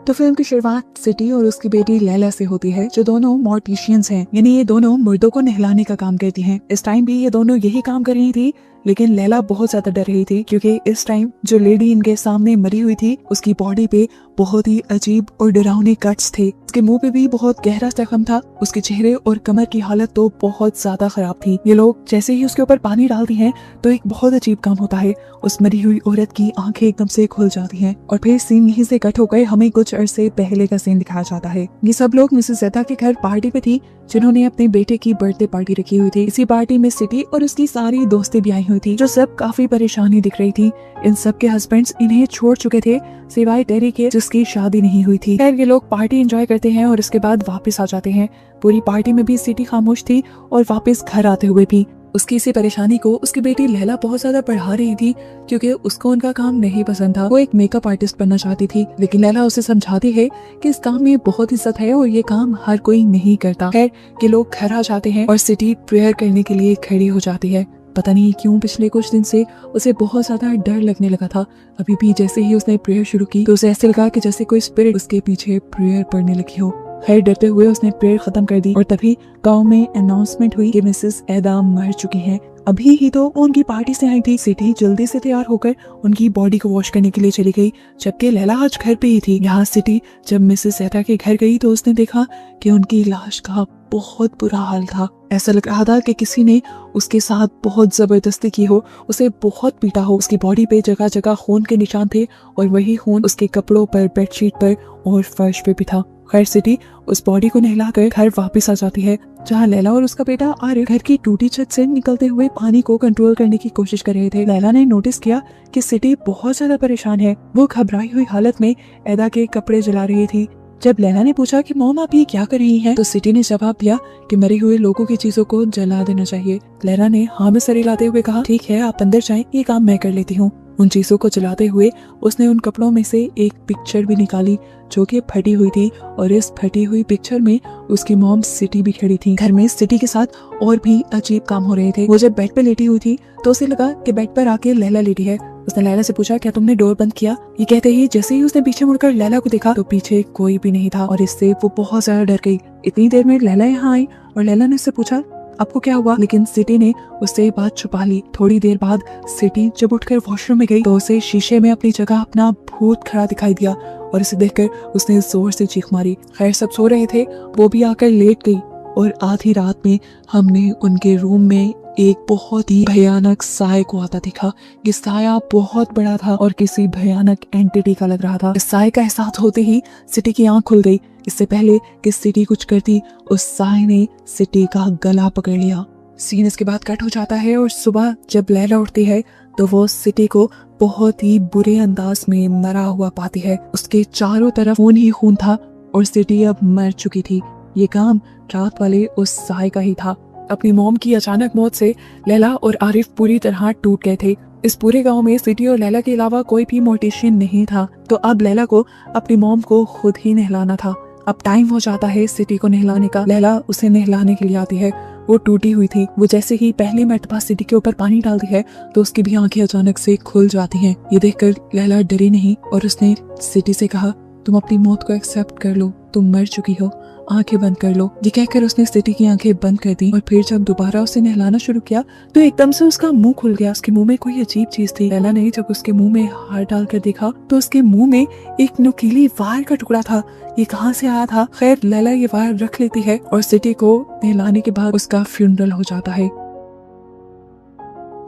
तो फिल्म की शुरुआत सिटी और उसकी बेटी लैला से होती है, जो दोनों मॉर्टिशियंस हैं, यानी ये दोनों मुर्दों को नहलाने का काम करती हैं। इस टाइम भी ये दोनों यही काम कर रही थी, लेकिन लैला बहुत ज्यादा डर रही थी क्योंकि इस टाइम जो लेडी इनके सामने मरी हुई थी उसकी बॉडी पे बहुत ही अजीब और डरावने कट्स थे। उसके मुंह पे भी बहुत गहरा जख्म था। उसके चेहरे और कमर की हालत तो बहुत ज्यादा खराब थी। ये लोग जैसे ही उसके ऊपर पानी डालती हैं तो एक बहुत अजीब काम होता है, उस मरी हुई औरत की आंखें एकदम से खुल जाती हैं और फिर सीन यहीं से कट होकर हमें कुछ अरसे पहले का सीन दिखाया जाता है। ये सब लोग मिसेस ज़ेता के घर पार्टी पे थी, जिन्होंने अपने बेटे की बर्थडे पार्टी रखी हुई थी। इसी पार्टी में सिटी और उसकी सारी दोस्तें भी आई हुई थी, जो सब काफी परेशानी दिख रही थी। इन सब के हस्बैंड्स इन्हें छोड़ चुके थे, सिवाय टेरी के जिसकी शादी नहीं हुई थी। खैर ये लोग पार्टी एंजॉय करते हैं और इसके बाद वापस आ जाते हैं। पूरी पार्टी में भी सिटी खामोश थी और वापस घर आते हुए भी उसकी इसी परेशानी को उसकी बेटी लैला बहुत ज्यादा बढ़ा रही थी, क्योंकि उसको उनका काम नहीं पसंद था। वो एक मेकअप आर्टिस्ट बनना चाहती थी, लेकिन लैला उसे समझाती है कि इस काम में बहुत इज्जत है और ये काम हर कोई नहीं करता। खैर ये लोग घर आ जाते हैं और सिटी प्रेयर करने के लिए खड़ी हो जाती है। पता नहीं क्यों पिछले कुछ दिन से उसे बहुत ज्यादा डर लगने लगा था। अभी भी जैसे ही उसने प्रेयर शुरू की तो उसे ऐसे लगा कि जैसे कोई स्पिरिट उसके पीछे प्रेयर पढ़ने लगी हो। खैर डरते हुए उसने प्रेयर खत्म कर दी और तभी गांव में अनाउंसमेंट हुई कि मिसेस एदा मर चुकी हैं। अभी ही तो उनकी पार्टी से आई थी। सिटी जल्दी से तैयार होकर उनकी बॉडी को वॉश करने के लिए चली गई, जबकि लैला आज घर पे ही थी। यहाँ सिटी जब मिसेस एदा के घर गई तो उसने देखा कि उनकी लाश का बहुत बुरा हाल था। ऐसा लग रहा था कि किसी ने उसके साथ बहुत जबरदस्ती की हो, उसे बहुत पीटा हो। उसकी बॉडी पे जगह जगह खून के निशान थे और वही खून उसके कपड़ों पर, बेडशीट पर और फर्श पे भी था। खैर सिटी उस बॉडी को नहलाकर घर वापस आ जाती है, जहाँ लैला और उसका बेटा आरिफ घर की टूटी छत से निकलते हुए पानी को कंट्रोल करने की कोशिश कर रहे थे। लैला ने नोटिस किया कि सिटी बहुत ज्यादा परेशान है। वो घबराई हुई हालत में एदा के कपड़े जला रही थी। जब लैला ने पूछा कि मॉम आप ये क्या कर रही हैं, तो सिटी ने जवाब दिया कि मरे हुए लोगों की चीजों को जला देना चाहिए। लैला ने हाँ में सर हिलाते हुए कहा, ठीक है आप अंदर जाएं, ये काम मैं कर लेती हूँ। उन चीजों को जलाते हुए उसने उन कपड़ों में से एक पिक्चर भी निकाली जो कि फटी हुई थी, और इस फटी हुई पिक्चर में उसकी मॉम सिटी भी खड़ी थी। घर में सिटी के साथ और भी अजीब काम हो रहे थे। वो जब बेड पे लेटी हुई थी तो उसे लगा कि बेड पर आके लैला लेटी है। उसने लैला से पूछा, क्या तुमने डोर बंद किया? ये कहते ही जैसे ही उसने पीछे मुड़कर लैला को देखा तो पीछे कोई भी नहीं था और इससे वो बहुत ज्यादा डर गई। इतनी देर में लैला यहाँ आई और लैला ने उससे पूछा, आपको क्या हुआ? लेकिन सिटी ने उससे बात छुपा ली। थोड़ी देर बाद सिटी जब उठकर वॉशरूम में गई तो उसे शीशे में अपनी जगह अपना भूत खड़ा दिखाई दिया और इसे देखकर उसने जोर से चीख मारी। खैर सब सो रहे थे, वो भी आकर लेट गई और आधी रात में हमने उनके रूम में एक बहुत ही भयानक साय को आता देखा। ये साया बहुत बड़ा था और किसी भयानक एंटिटी का लग रहा था। इस साय का एहसास होते ही सिटी की आंख खुल गई। इससे पहले कि सिटी कुछ करती, उस साय ने सिटी का गला पकड़ लिया। सीन इसके बाद कट हो जाता है और सुबह जब लैला उठती है तो वो सिटी को बहुत ही बुरे अंदाज में मरा हुआ पाती है। उसके चारों तरफ खून ही खून था और सिटी अब मर चुकी थी। ये काम रात वाले उस साय का ही था। अपनी मॉम की अचानक मौत से लैला और आरिफ पूरी तरह टूट गए थे। इस पूरे गांव में सिटी और लैला के अलावा कोई भी मोर्टिशियन नहीं था, तो अब लैला को अपनी मॉम को खुद ही नहलाना था। अब टाइम हो जाता है सिटी को नहलाने का। लैला उसे नहलाने के लिए आती है। वो टूटी हुई थी। वो जैसे ही पहली मर्तबा सिटी के ऊपर पानी डालती है तो उसकी भी आंखें अचानक से खुल जाती हैं। ये देखकर लैला डरी नहीं और उसने सिटी से कहा, तुम अपनी मौत को एक्सेप्ट कर लो, तुम मर चुकी हो, आंखें बंद कर लो। ये कहकर उसने सिटी की आंखें बंद कर दी और फिर जब दोबारा उसे नहलाना शुरू किया तो एकदम से उसका मुंह खुल गया। उसके मुंह में कोई अजीब चीज थी। लैला ने जब उसके मुंह में हाथ डालकर देखा तो उसके मुंह में एक नुकीली वार का टुकड़ा था। ये कहाँ से आया था? खैर लैला ये वार रख लेती है और सिटी को नहलाने के बाद उसका फ्यूनरल हो जाता है।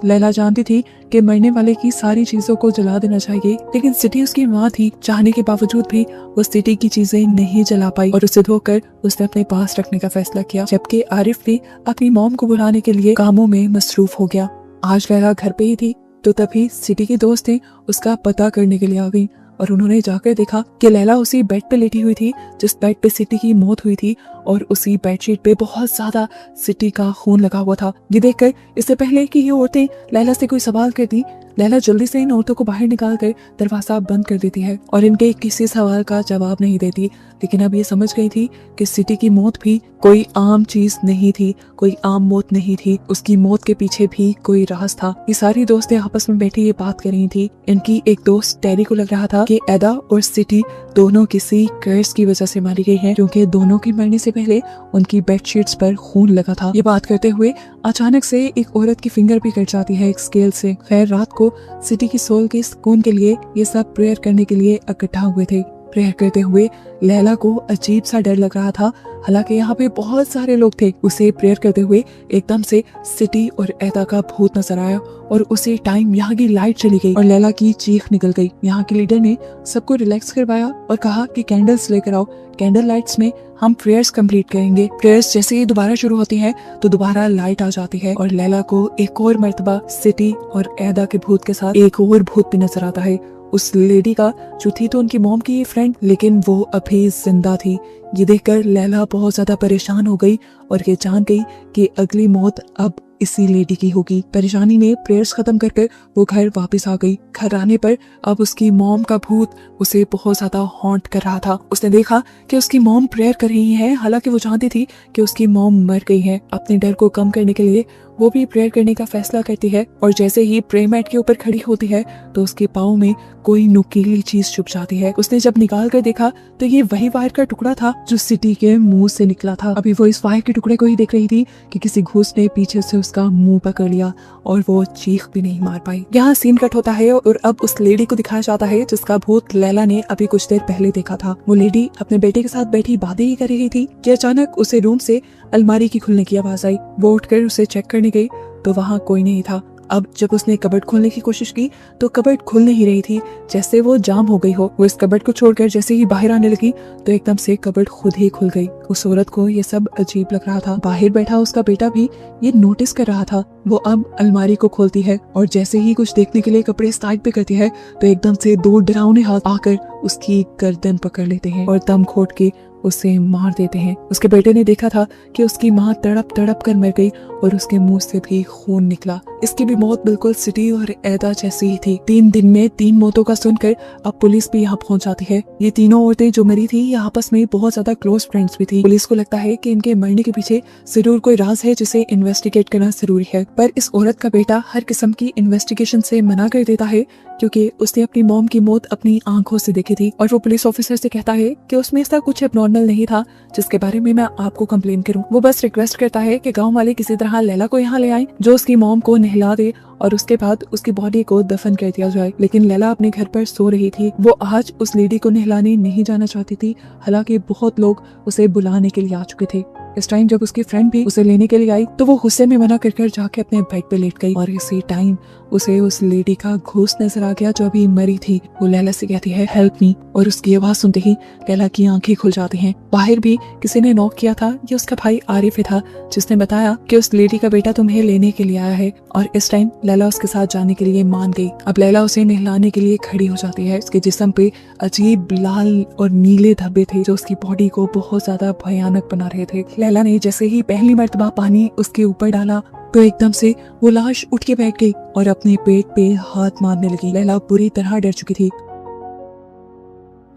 लैला जानती थी कि मरने वाले की सारी चीजों को जला देना चाहिए, लेकिन सिटी उसकी माँ थी। चाहने के बावजूद भी वो सिटी की चीजें नहीं जला पाई और उसे धोकर उसने अपने पास रखने का फैसला किया। जबकि आरिफ भी अपनी मॉम को बुलाने के लिए कामों में मसरूफ हो गया। आज लैला घर पे ही थी तो तभी सिटी की दोस्त ने उसका पता करने के लिए आ गई और उन्होंने जाकर देखा कि लैला उसी बेड पे लेटी हुई थी जिस बेड पे सिटी की मौत हुई थी और उसी बेडशीट पे बहुत ज्यादा सिटी का खून लगा हुआ था। ये देखकर इससे पहले कि ये औरतें लैला से कोई सवाल करती, लैला जल्दी से इन औरतों को बाहर निकाल कर दरवाजा बंद कर देती है और इनके किसी सवाल का जवाब नहीं देती। लेकिन अब ये समझ गई थी कि सिटी की मौत भी कोई आम चीज नहीं थी, कोई आम मौत नहीं थी। उसकी मौत के पीछे भी कोई राज था। ये सारी दोस्तें आपस में बैठी ये बात कर रही थी। इनकी एक दोस्त टेरी को लग रहा था कि एदा और सिटी दोनों किसी कर्स की वजह से मारी गई हैं, क्योंकि दोनों की मरने से पहले उनकी बेडशीट्स पर खून लगा था। ये बात करते हुए अचानक से एक औरत की फिंगर भी कट जाती है एक स्केल से। खैर, रात को सिटी की सोल के सुकून के लिए ये सब प्रेयर करने के लिए इकट्ठा हुए थे। प्रेयर करते हुए लैला को अजीब सा डर लग रहा था, हालांकि यहाँ पे बहुत सारे लोग थे। उसे प्रेयर करते हुए एकदम से सिटी और एदा का भूत नजर आया और उसी टाइम यहाँ की लाइट चली गई और लैला की चीख निकल गई। यहाँ के लीडर ने सबको रिलैक्स करवाया और कहा कि कैंडल्स लेकर आओ, कैंडल लाइट्स में हम प्रेयर्स कंप्लीट करेंगे। प्रेयर्स जैसे ही दोबारा शुरू होती है तो दोबारा लाइट आ जाती है और लैला को एक और मर्तबा सिटी और एदा के भूत के साथ एक और भूत भी नजर आता है। उस लेडी का जो थी तो उनकी मॉम की फ्रेंड, लेकिन वो अभी जिंदा थी। ये देखकर लैला बहुत ज्यादा परेशान हो गई और ये जान गई कि अगली मौत अब इसी लेडी की होगी। परेशानी में प्रेयर्स खत्म करके वो घर वापस आ गई। घर आने पर अब उसकी मॉम का भूत उसे बहुत ज्यादा हॉन्ट कर रहा था। उसने देखा कि उसकी मॉम प्रेयर कर रही है, हालांकि वो जानती थी कि उसकी मॉम मर गई है। अपने डर को कम करने के लिए वो भी प्रेयर करने का फैसला करती है और जैसे ही प्रेयर मैट के ऊपर खड़ी होती है तो उसके पाँव में कोई नुकीली चीज छुप जाती है। उसने जब निकाल कर देखा तो ये वही वायर का टुकड़ा था जो सिटी के मुंह से निकला था। अभी वो इस वायर के टुकड़े को ही देख रही थी कि किसी घूस ने पीछे से उसका मुंह पकड़ लिया और वो चीख भी नहीं मार पाई। यहाँ सीन कट होता है और अब उस लेडी को दिखाया जाता है जिसका भूत लैला ने अभी कुछ देर पहले देखा था। वो लेडी अपने बेटे के साथ बैठी बातें ही कर रही थी कि अचानक उसे रूम से अलमारी की खुलने की आवाज आई। वो उठकर उसे चेक करने गई तो वहाँ कोई नहीं था। अब जब उसने कबर्ड खोलने की कोशिश की तो कबर्ड खुल नहीं रही थी, जैसे वो जाम हो गई हो। वो इस कबर्ड को छोड़कर जैसे ही बाहर आने लगी तो एकदम से कबर्ड खुद ही खुल गई। उस औरत को ये सब अजीब लग रहा था। बाहर बैठा उसका बेटा भी ये नोटिस कर रहा था। वो अब अलमारी को खोलती है और जैसे ही कुछ देखने के लिए कपड़े साइड पे करती है तो एकदम से दो डरावने हाथ आकर उसकी गर्दन पकड़ लेते हैं और दम घोट के उसे मार देते हैं। उसके बेटे ने देखा था कि उसकी माँ तड़प तड़प कर मर गई और उसके मुंह से भी खून निकला। इसकी भी मौत बिल्कुल सिटी और एदा जैसी ही थी। 3 दिन में 3 मौतों का सुनकर अब पुलिस भी यहाँ पहुँच जाती है। ये तीनों औरतें जो मरी थी ये आपस में बहुत ज्यादा क्लोज फ्रेंड्स भी थी। पुलिस को लगता है कि इनके मरने के पीछे जरूर कोई राज है जिसे इन्वेस्टिगेट करना जरूरी है। पर इस औरत का बेटा हर किस्म की इन्वेस्टिगेशन से मना कर देता है क्योंकि उसने अपनी मॉम की मौत अपनी आंखों से देखी थी और वो पुलिस ऑफिसर से कहता है कि उसमें ऐसा कुछ एबनॉर्मल नहीं था जिसके बारे में मैं आपको कंप्लेन करूं। वो बस रिक्वेस्ट करता है कि गांव वाले किसी तरह लैला को यहाँ ले आए जो उसकी मॉम को नहला दे और उसके बाद उसकी बॉडी को दफन कर दिया जाए। लेकिन लैला अपने घर पर सो रही थी। वो आज उस लेडी को नहलाने नहीं जाना चाहती थी, हालांकि बहुत लोग उसे बुलाने के लिए आ चुके थे। इस टाइम जब उसकी फ्रेंड भी उसे लेने के लिए आई तो वो गुस्से में मना कर जाके अपने बेड पे लेट गई और इसी टाइम उसे उस लेडी का घूस नजर आ गया जो अभी मरी थी। वो लैला से कहती है हेल्प मी और उसकी आवाज सुनते ही लैला की आंखें खुल जाती हैं। बाहर भी किसी ने नॉक किया था। ये उसका भाई आरिफ था जिसने बताया कि उस लेडी का बेटा तुम्हें लेने के लिए आया है और इस टाइम लैला उसके साथ जाने के लिए मान गई। अब लैला उसे नहलाने के लिए खड़ी हो जाती है। उसके जिस्म पे अजीब लाल और नीले धब्बे थे जो उसकी बॉडी को बहुत ज्यादा भयानक बना रहे थे। लैला ने जैसे ही पहली मर्तबा पानी उसके ऊपर डाला तो एकदम से वो लाश उठ के बैठ गई और अपने पेट पे हाथ मारने लगी। लैला बुरी तरह डर चुकी थी।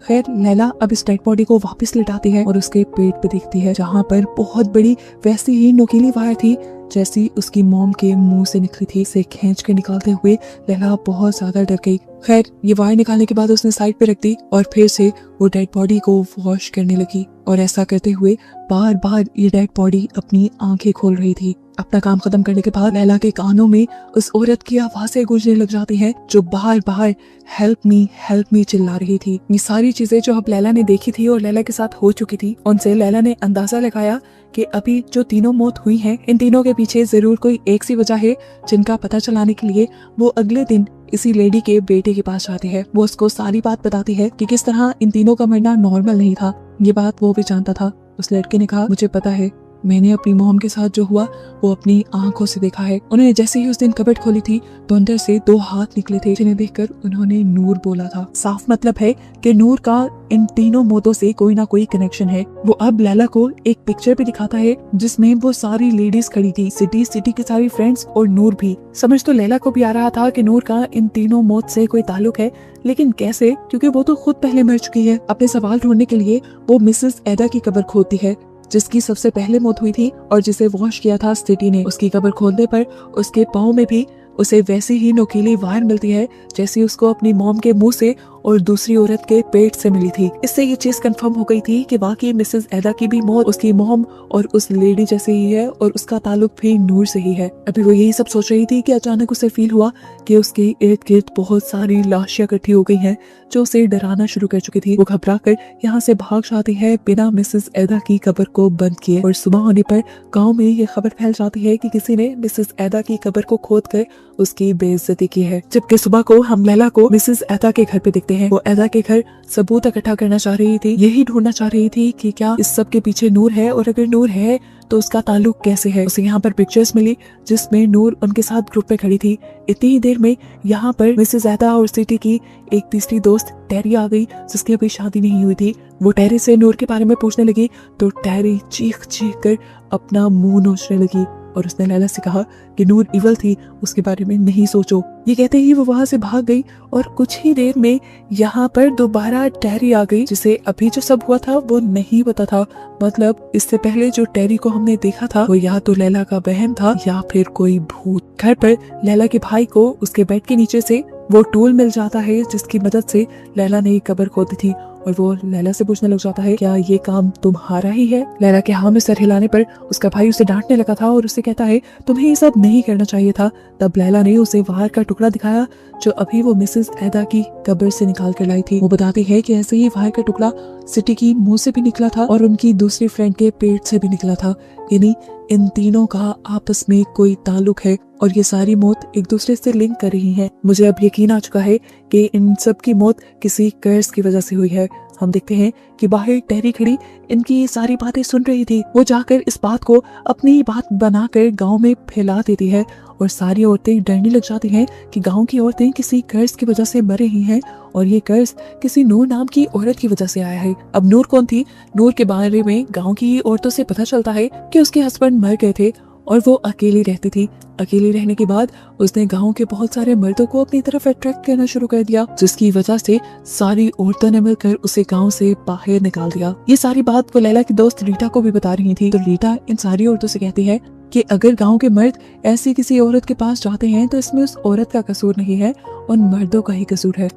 खैर, लैला अब इस डेड बॉडी को वापस लिटाती है और उसके पेट पे देखती है जहाँ पर बहुत बड़ी वैसी ही नुकीली वायर थी जैसी उसकी मॉम के मुंह से निकली थी। इसे खींच के निकालते हुए लैला बहुत ज्यादा डर गई। खैर, ये वायर निकालने के बाद उसने साइड पे रख दी और फिर से वो डेड बॉडी को वॉश करने लगी और ऐसा करते हुए बार बार ये डेड बॉडी अपनी आंखें खोल रही थी। अपना काम खत्म करने के बाद लैला के कानों में उस औरत की आवाजें गूंजने लग जाती हैं जो बार बार हेल्प मी चिल्ला रही थी। ये सारी चीजें जो अब लैला ने देखी थी और लैला के साथ हो चुकी थी, उनसे लैला ने अंदाजा लगाया कि अभी जो तीनों मौत हुई हैं इन तीनों के पीछे जरूर कोई एक सी वजह है जिनका पता चलाने के लिए वो अगले दिन इसी लेडी के बेटे के पास जाती है। वो उसको सारी बात बताती है कि किस तरह इन तीनों का मरना नॉर्मल नहीं था। ये बात वो भी जानता था। उस लड़के ने कहा मुझे पता है मैंने अपनी मॉम के साथ जो हुआ वो अपनी आंखों से देखा है। उन्होंने जैसे ही उस दिन कबर्ड खोली थी तो अंदर से 2 हाथ निकले थे, जिन्हें देखकर उन्होंने नूर बोला था। साफ मतलब है कि नूर का इन तीनों मौतों से कोई ना कोई कनेक्शन है। वो अब लैला को एक पिक्चर भी दिखाता है जिसमें वो सारी लेडीज खड़ी थी, सिटी के सारी फ्रेंड्स और नूर भी। समझ तो लैला को भी आ रहा था कि नूर का इन तीनों मौत से कोई ताल्लुक है, लेकिन कैसे, क्योंकि वो तो खुद पहले मर चुकी है। अपने सवाल ढूंढने के लिए वो मिसेस एडा की कब्र खोदती है, जिसकी सबसे पहले मौत हुई थी और जिसे वॉश किया था सिटी ने। उसकी कब्र खोदने पर उसके पाँव में भी उसे वैसी ही नुकीली वायर मिलती है जैसी उसको अपनी मॉम के मुंह से और दूसरी औरत के पेट से मिली थी। इससे ये चीज कंफर्म हो गई थी कि वाकई मिसेस एडा की भी मौत उसकी मॉम और उस लेडी जैसे ही है और उसका ताल्लुक भी नूर से ही है। अभी वो यही सब सोच रही थी कि अचानक उसे फील हुआ कि उसके इर्द गिर्द बहुत सारी लाशें इकट्ठी हो गई हैं जो उसे डराना शुरू कर चुकी थी। वो घबरा कर यहाँ से भाग जाती है बिना मिसेस एडा की कब्र को बंद किए, और सुबह होने पर गाँव में ये खबर फैल जाती है कि किसी ने मिसेस एडा की कब्र को खोद कर उसकी बेइज्जती की है। जबकि सुबह को हम लैला को मिसेस एडा के घर पे देखते हैं। वो एडा के घर सबूत इकट्ठा करना चाह रही थी, यही ढूंढना चाह रही थी कि क्या इस सब के पीछे नूर है, और अगर नूर है तो उसका ताल्लुक कैसे है। उसे यहाँ पर पिक्चर्स मिली जिसमें नूर उनके साथ ग्रुप में खड़ी थी। इतनी ही देर में यहाँ पर मिसेस एडा और सिटी की एक तीसरी दोस्त टेरी आ गई, जिसकी अभी शादी नहीं हुई थी। वो टेरी से नूर के बारे में पूछने लगी तो टेरी चीख चीख कर अपना मुंह नोचने लगी और उसने लैला से कहा कि नूर इवल थी, उसके बारे में नहीं सोचो। ये कहते ही वो वहां से भाग गई और कुछ ही देर में यहाँ पर दोबारा टेरी आ गई, जिसे अभी जो सब हुआ था वो नहीं पता था। मतलब इससे पहले जो टेरी को हमने देखा था वो या तो लैला का वहम था या फिर कोई भूत। घर पर लैला के भाई को उसके बेड के नीचे से वो टूल मिल जाता है जिसकी मदद से लैला ने कब्र खोदी थी, और वो लैला से पूछने लग जाता है क्या ये काम तुम्हारा ही है। लैला के हाँ में सर हिलाने पर उसका भाई उसे डांटने लगा था और उसे कहता है तुम्हें ये सब नहीं करना चाहिए था। तब लैला ने उसे वायर का टुकड़ा दिखाया जो अभी वो मिसेस एडा की कब्र से निकाल कर लाई थी। वो बताती है कि ऐसे ही वायर का टुकड़ा सिटी की मुंह से भी निकला था और उनकी दूसरी फ्रेंड के पेट से भी निकला था, यानी इन तीनों का आपस में कोई ताल्लुक है और ये सारी मौत एक दूसरे से लिंक कर रही हैं। मुझे अब यकीन आ चुका है कि इन सब की मौत किसी कर्ज की वजह से हुई है। हम देखते हैं कि बाहर टेरी खड़ी इनकी ये सारी बातें सुन रही थी। वो जाकर इस बात को अपनी बात बनाकर गांव में फैला देती है और सारी औरतें डरने लग जाती हैं कि गांव की औरतें किसी कर्ज की वजह से मर रही हैं और ये कर्ज किसी नूर नाम की औरत की वजह से आया है। अब नूर कौन थी? नूर के बारे में गांव की औरतों से पता चलता है कि उसके हस्बैंड मर गए थे और वो अकेली रहती थी। अकेली रहने के बाद उसने गांव के बहुत सारे मर्दों को अपनी तरफ अट्रैक्ट करना शुरू कर दिया, जिसकी वजह से सारी औरतों ने मिलकर उसे गांव से बाहर निकाल दिया। ये सारी बात वो लैला की दोस्त रीटा को भी बता रही थी। तो रीटा इन सारी औरतों से कहती है कि अगर गांव के मर्द ऐसी किसी औरत के पास जाते हैं तो इसमें उस औरत का कसूर नहीं है, उन मर्दों का ही कसूर है।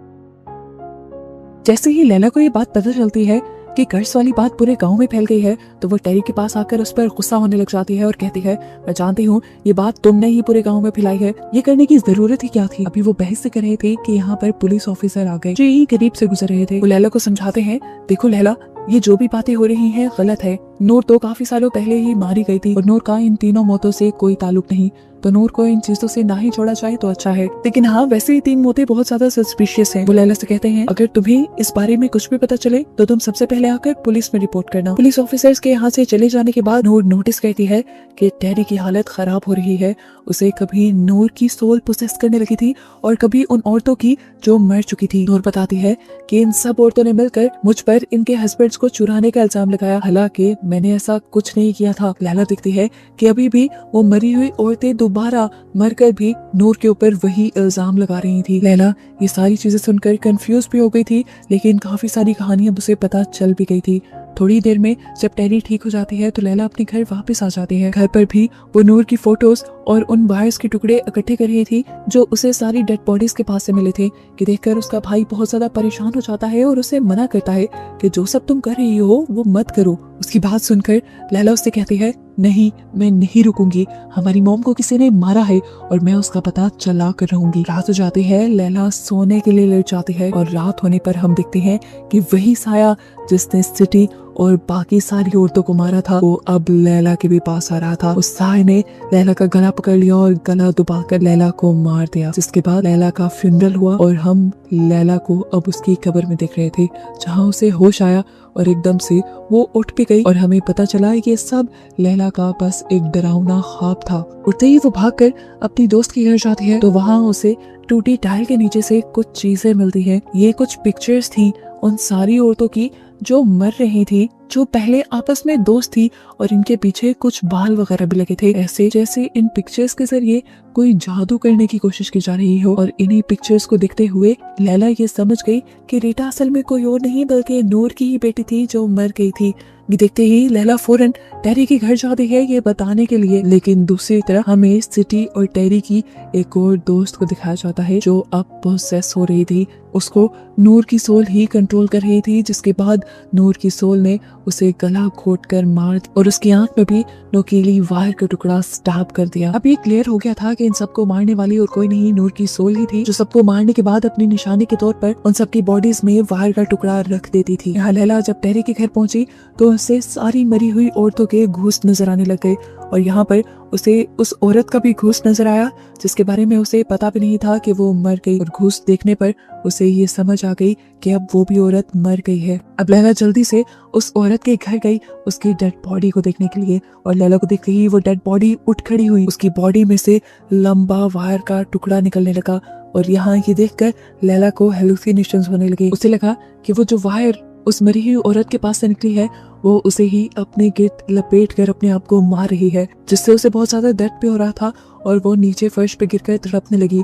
जैसे ही लैला को ये बात पता चलती है कि कर्ज वाली बात पूरे गांव में फैल गई है तो वो टेरी के पास आकर उस पर गुस्सा होने लग जाती है और कहती है मैं जानती हूँ ये बात तुमने ही पूरे गांव में फैलाई है, ये करने की जरूरत ही क्या थी। अभी वो बहस से कर रहे थे कि यहाँ पर पुलिस ऑफिसर आ गए जो यही करीब से गुजर रहे थे। वो लैला को समझाते हैं देखो लैला, ये जो भी बातें हो रही हैं गलत है। नूर तो काफी सालों पहले ही मारी गई थी और नूर का इन तीनों मौतों से कोई ताल्लुक नहीं, तो नूर को इन चीजों से ना ही छोड़ा जाए तो अच्छा है। लेकिन हाँ, वैसे ही 3 मौतें बहुत ज्यादा सस्पिशियस हैं। वो लैला से कहते हैं अगर तुम्हें इस बारे में कुछ भी पता चले तो तुम सबसे पहले आकर पुलिस में रिपोर्ट करना। पुलिस ऑफिसर्स के यहाँ से चले जाने के बाद नूर नोटिस करती है कि टेरी की हालत खराब हो रही है। उसे कभी नूर की सोल पोसेस करने लगी थी और कभी उन औरतों की जो मर चुकी थी। नूर बताती है कि इन सब औरतों ने मिलकर मुझ पर इनके हस्बैंड्स को चुराने का इल्जाम लगाया, हालांकि मैंने ऐसा कुछ नहीं किया था। लैला दिखती है कि अभी भी वो मरी हुई औरतें दोबारा मरकर भी नूर के ऊपर वही इल्जाम लगा रही थी। लैला ये सारी चीजें सुनकर कंफ्यूज भी हो गई थी, लेकिन काफी सारी कहानियां उसे पता चल भी गई थी। थोड़ी देर में जब टेरी ठीक हो जाती है तो लैला अपने घर वापस आ जाती है। घर पर भी वो नूर की फोटोज और उन वायर्स के टुकड़े इकट्ठे कर रही थी जो उसे सारी डेड बॉडीज के पास से मिले थे, कि देखकर उसका भाई बहुत ज्यादा परेशान हो जाता है और उसे मना करता है कि जो सब तुम कर रही हो वो मत करो। उसकी बात सुनकर लैला उससे कहती है नहीं, मैं नहीं रुकूंगी, हमारी मॉम को किसी ने मारा है और मैं उसका पता चला कर रहूंगी। रात हो जाती है, लैला सोने के लिए लेट जाती है और रात होने पर हम देखते हैं कि वही साया जिसने सिटी और बाकी सारी औरतों को मारा था वो अब लैला के भी पास आ रहा था। उस साय ने लैला का गला पकड़ लिया और गला दबाकर लैला को मार दिया, जिसके बाद लैला का फ्यूनरल हुआ और हम लैला को अब उसकी कब्र में देख रहे थे। जहाँ उसे होश आया और एकदम से वो उठ भी गई और हमें पता चला ये सब लैला का बस एक डरावना ख्वाब था। उठते ही वो भागकर अपनी दोस्त के घर जाती है तो वहाँ उसे टूटी टाइल के नीचे से कुछ चीजें मिलती है। ये कुछ पिक्चर्स थी उन सारी औरतों की जो मर रही थी, जो पहले आपस में दोस्त थी और इनके पीछे कुछ बाल वगैरह भी लगे थे, ऐसे जैसे इन पिक्चर्स के जरिए कोई जादू करने की कोशिश की जा रही हो। और इन्हीं पिक्चर्स को देखते हुए लैला ये समझ गई कि रीटा असल में कोई और नहीं बल्कि नूर की ही बेटी थी जो मर गई थी। ये देखते ही लैला फौरन टेरी के घर जाती है ये बताने के लिए, लेकिन दूसरी तरफ हमें सिटी और टेरी की एक और दोस्त को दिखाया जाता है जो अब पोसेस हो रही थी। उसको नूर की सोल ही कंट्रोल कर रही थी, जिसके बाद नूर की सोल ने उसे गला घोट कर मार और उसकी आंख में भी नोकीली वायर का टुकड़ा स्टैब कर दिया। अब ये क्लियर हो गया था कि इन सबको मारने वाली और कोई नहीं नूर की सोल ही थी, जो सबको मारने के बाद अपनी निशानी के तौर पर उन सबकी बॉडीज में वायर का टुकड़ा रख देती थी। यहाँ लैला जब टेरी के घर पहुंची तो उसे सारी मरी हुई औरतों के घूस नजर आने लग गए और यहाँ पर उसे उस औरत का भी घूस नजर आया जिसके बारे में उसे पता भी नहीं था कि वो मर गई। और घूस देखने पर उसे ये समझ आ गई कि अब वो भी औरत मर गई है। अब लैला जल्दी से उस औरत के घर गई उसकी डेड बॉडी को देखने के लिए और लैला को देखते ही वो डेड बॉडी उठ खड़ी हुई। उसकी बॉडी में से लंबा वायर का टुकड़ा निकलने लगा और यहाँ ये देखकर लैला को हेलुसिनेशंस होने लगे। उसे लगा कि वो जो वायर उस मरी हुई औरत के पास से निकली है वो उसे ही अपने गिर्द लपेट कर अपने आप को मार रही है, जिससे उसे बहुत ज्यादा दर्द भी हो रहा था और वो नीचे फर्श पे गिरकर तड़पने लगी।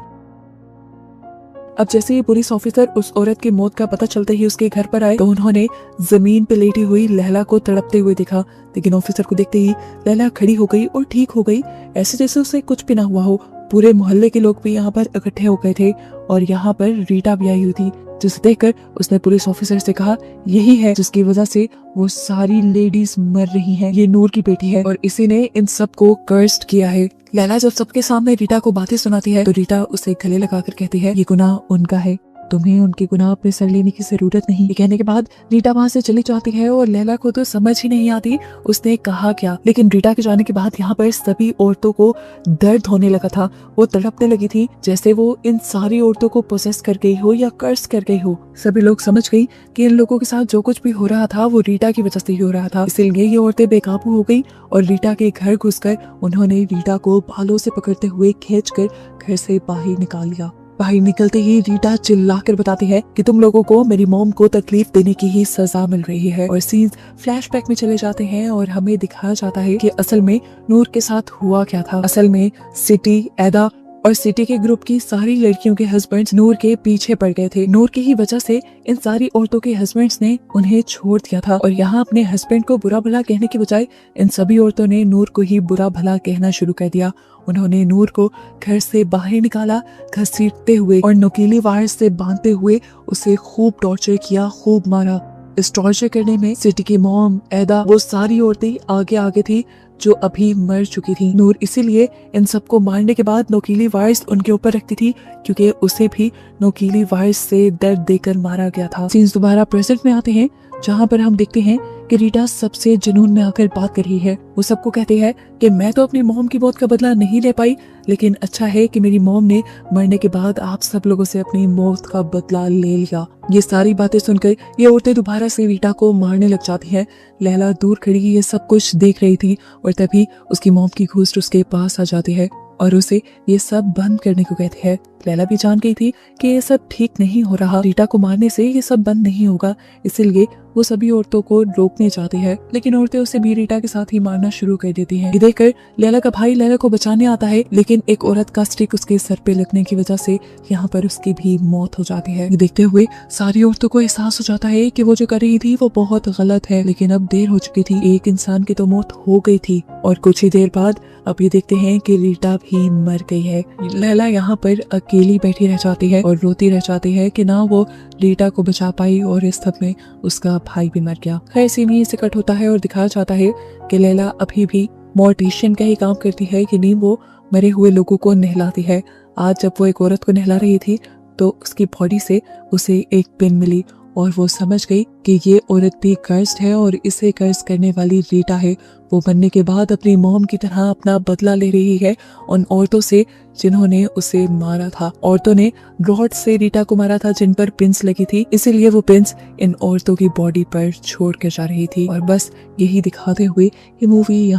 अब जैसे ही पुलिस ऑफिसर उस औरत की मौत का पता चलते ही उसके घर पर आए तो उन्होंने जमीन पे लेटी हुई लैला को तड़पते हुए देखा, लेकिन ऑफिसर को देखते ही लैला खड़ी हो गई और ठीक हो गई, ऐसे जैसे उसे कुछ भी ना हुआ हो। पूरे मोहल्ले के लोग भी यहाँ पर इकट्ठे हो गए थे और यहाँ पर रीटा भी आई हुई थी, जिसे देखकर उसने पुलिस ऑफिसर से कहा यही है जिसकी वजह से वो सारी लेडीज मर रही हैं, ये नूर की बेटी है और इसी ने इन सबको कर्स्ड किया है। लैला जब सबके सामने रीटा को बातें सुनाती है तो रीटा उसे गले लगाकर कहती है ये गुनाह उनका है, तुम्हें उनके गुनाह पे सर लेने की जरूरत नहीं। ये कहने के बाद रीटा वहाँ से चली जाती है और लैला को तो समझ ही नहीं आती उसने कहा क्या। लेकिन रीटा के जाने के बाद यहाँ पर सभी औरतों को दर्द होने लगा था, वो तड़पने लगी थी जैसे वो इन सारी औरतों को पोसेस कर गई हो या कर्स कर गई हो। सभी लोग समझ गई कि इन लोगों के साथ जो कुछ भी हो रहा था वो रीटा की वजह से ही हो रहा था, इसलिए ये औरतें बेकाबू हो गई और रीटा के घर घुसकर उन्होंने रीटा को बालों से पकड़ते हुए खींचकर घर से बाहर निकाल लिया। बाहर निकलते ही रीटा चिल्लाकर बताती है कि तुम लोगों को मेरी मॉम को तकलीफ देने की ही सजा मिल रही है। और सीन्स फ्लैशबैक में चले जाते हैं और हमें दिखाया जाता है कि असल में नूर के साथ हुआ क्या था। असल में सिटी, एदा और सिटी के ग्रुप की सारी लड़कियों के हस्बैंड्स नूर के पीछे पड़ गए थे। नूर की ही वजह से इन सारी औरतों के हस्बैंड्स ने उन्हें छोड़ दिया था और यहाँ अपने हस्बैंड को बुरा भला कहने के बजाय इन सभी औरतों ने नूर को ही बुरा भला कहना शुरू कर दिया। उन्होंने नूर को घर से बाहर निकाला, घसीटते हुए और नुकीली वायर से बांधते हुए उसे खूब टॉर्चर किया, खूब मारा। इस टॉर्चर करने में सिटी की मॉम, एदा, वो सारी औरतें आगे आगे थी जो अभी मर चुकी थी। नूर इसीलिए इन सबको मारने के बाद नोकीली वायर्स उनके ऊपर रखती थी क्योंकि उसे भी नोकीली वायर्स से दर्द देकर मारा गया था। सीन्स दोबारा प्रेजेंट में आते हैं जहाँ पर हम देखते हैं कि रीटा सबसे जुनून में आकर बात कर रही है। वो सबको कहती है कि मैं तो अपनी मॉम की मौत का बदला नहीं ले पाई, लेकिन अच्छा है कि मेरी मॉम ने मरने के बाद आप सब लोगों से अपनी मौत का बदला ले लिया। ये सारी बातें सुनकर ये औरतें दोबारा से रीटा को मारने लग जाती हैं। लैला दूर खड़ी ये सब कुछ देख रही थी और तभी उसकी मॉम की घूस्ट उसके पास आ जाती है और उसे ये सब बंद करने को कहती है। लैला भी जान गई थी कि ये सब ठीक नहीं हो रहा, रीटा को मारने से ये सब बंद नहीं होगा, इसीलिए वो सभी औरतों को रोकने जाती है, लेकिन औरतें उसे भी रीटा के साथ ही मारना शुरू कर देती हैं। ये देखकर लैला का भाई लैला को बचाने आता है, लेकिन एक औरत का स्टिक उसके सर पे लगने की वजह से यहाँ पर उसकी भी मौत हो जाती है। ये देखते हुए सारी औरतों को एहसास हो जाता है कि वो जो कर रही थी वो बहुत गलत है, लेकिन अब देर हो चुकी थी, एक इंसान की तो मौत हो गई थी। और कुछ ही देर बाद अब ये देखते हैं कि रीटा भी मर गई है। लैला यहाँ पर अकेली बैठी रह जाती है और रोती रह जाती है कि ना वो रीटा को बचा पाई और इस सब में उसका भाई भी मर गया। खैर सीन ही से कट होता है और दिखाया जाता है कि लैला अभी भी मोर्टिशियन का ही काम करती है कि नहीं, वो मरे हुए लोगों को नहलाती है। आज जब वो एक औरत को नहला रही थी तो उसकी बॉडी से उसे एक पिन मिली और वो समझ गई कि ये औरत भी कर्स्ड है और इसे कर्ज करने वाली रीटा है। वो बनने के बाद अपनी मॉम की तरह अपना बदला ले रही है उन औरतों से जिन्होंने उसे मारा था। औरतों ने रॉड से रीटा को मारा था जिन पर पिंस लगी थी, इसीलिए वो पिंस इन औरतों की बॉडी पर छोड़ कर जा रही थी। और बस यही दिखाते हुए ये मूवी